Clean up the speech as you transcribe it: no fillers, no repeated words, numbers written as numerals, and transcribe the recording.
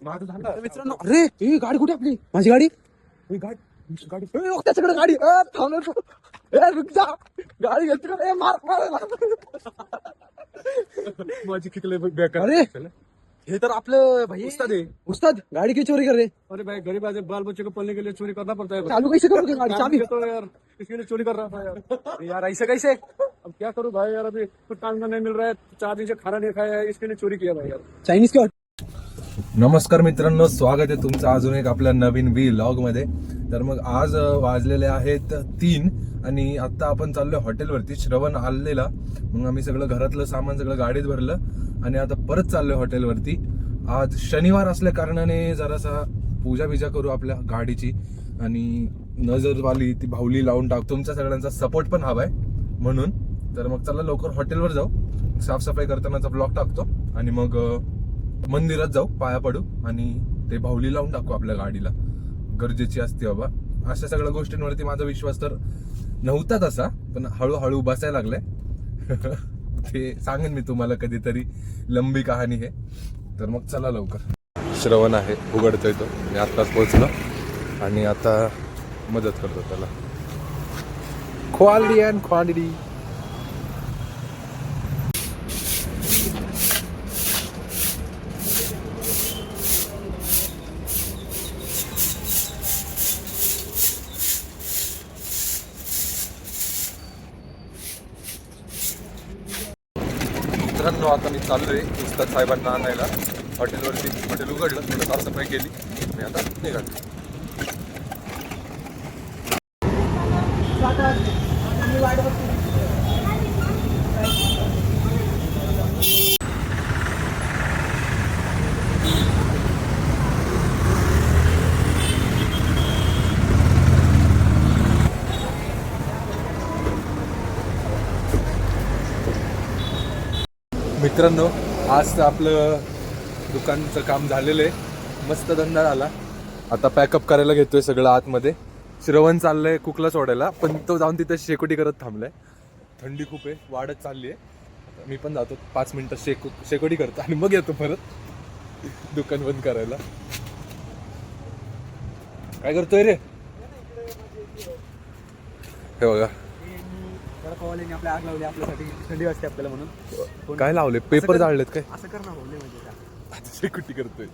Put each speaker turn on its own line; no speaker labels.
मित्रांनो, अरे ही गाडी कुठे आपली? माझी गाडी त्याच्याकडे गाडी रुक जा. गाडी घेतली का? मार.
माझी किती बेकार.
अरे हे तर आपलं भाई
उस्ताद है।
उस्ताद गाड़ी की चोरी कर रहे.
अरे भाई गरीब आदमी बाल बच्चे को पलने के लिए चोरी करना पड़ता है।
चालू कैसे करोगे गाड़ी? चाबी
तो यार इसके लिए चोरी कर रहा था यार।
यार ऐसे कैसे?
अब क्या करूं भाई यार, अभी कुछ टाइम का नहीं मिल रहा है, 4 दिन से खाना नहीं खाया है, इसके लिए चोरी किया भाई यार।
चायनीज के.
नमस्कार मित्रांनो, स्वागत आहे तुमचं अजून एक आपल्या नवीन व्लॉग मध्ये. तर मग आज वाजलेले आहेत 3 आणि आता आपण चाललोय हॉटेलवरती. श्रवण आलेला, मग आम्ही सगळं घरातलं सामान सगळं गाडीत भरलं आणि आता परत चाललोय हॉटेलवरती. आज शनिवार असल्या कारणाने जरासा पूजा करू आपल्या गाडीची आणि नजरवाली ती भावली लावून टाकतो. तुमच्या सगळ्यांचा सपोर्ट पण हवाय म्हणून. तर मग चला लवकर हॉटेलवर जाऊ, साफसफाई करतानाचा ब्लॉग टाकतो आणि मग मंदिरात जाऊ, पाया पडू आणि ते भावली लावून टाकू आपल्या गाडीला. गरजेची असते बाबा. अशा सगळ्या गोष्टींवरती माझा विश्वास तर नव्हता तसा, पण हळूहळू बसायला लागलाय. ते सांगेन मी तुम्हाला कधीतरी, लंबी कहाणी आहे. तर मग चला लवकर. श्रवण आहे, उघडतोय तो. मी आत्ताच पोहोचलो आणि आता मदत करतो त्याला. क्वालिटी. मित्रांनो, आता मी चाललोय उस्ताद साहेबांना आणायला हॉटेलवरती. हॉटेल उघडलं, थोडं साफसफाई केली मी आता निघालो. मित्रांनो, आज आपलं दुकानचं काम झालेलं आहे, मस्त धंदा झाला. आता पॅकअप करायला घेतोय सगळं आतमध्ये. श्रवण चाललंय कुकला सोडायला, पण तो जाऊन तिथे शेकोटी करत थांबलाय. थंडी खूप आहे, वाढत चालली आहे. मी पण जातो 5 मिनिटं शेकोटी करतो आणि मग येतो परत दुकान बंद करायला. काय करतोय रे? हे बघा
आपल्या आग लावली, आपल्यासाठी थंडी वाजते आपल्याला म्हणून.
काय लावले, पेपर जाळलेत काय?
असं कर ना, बोलले म्हणजे
शेकोटी करतोय.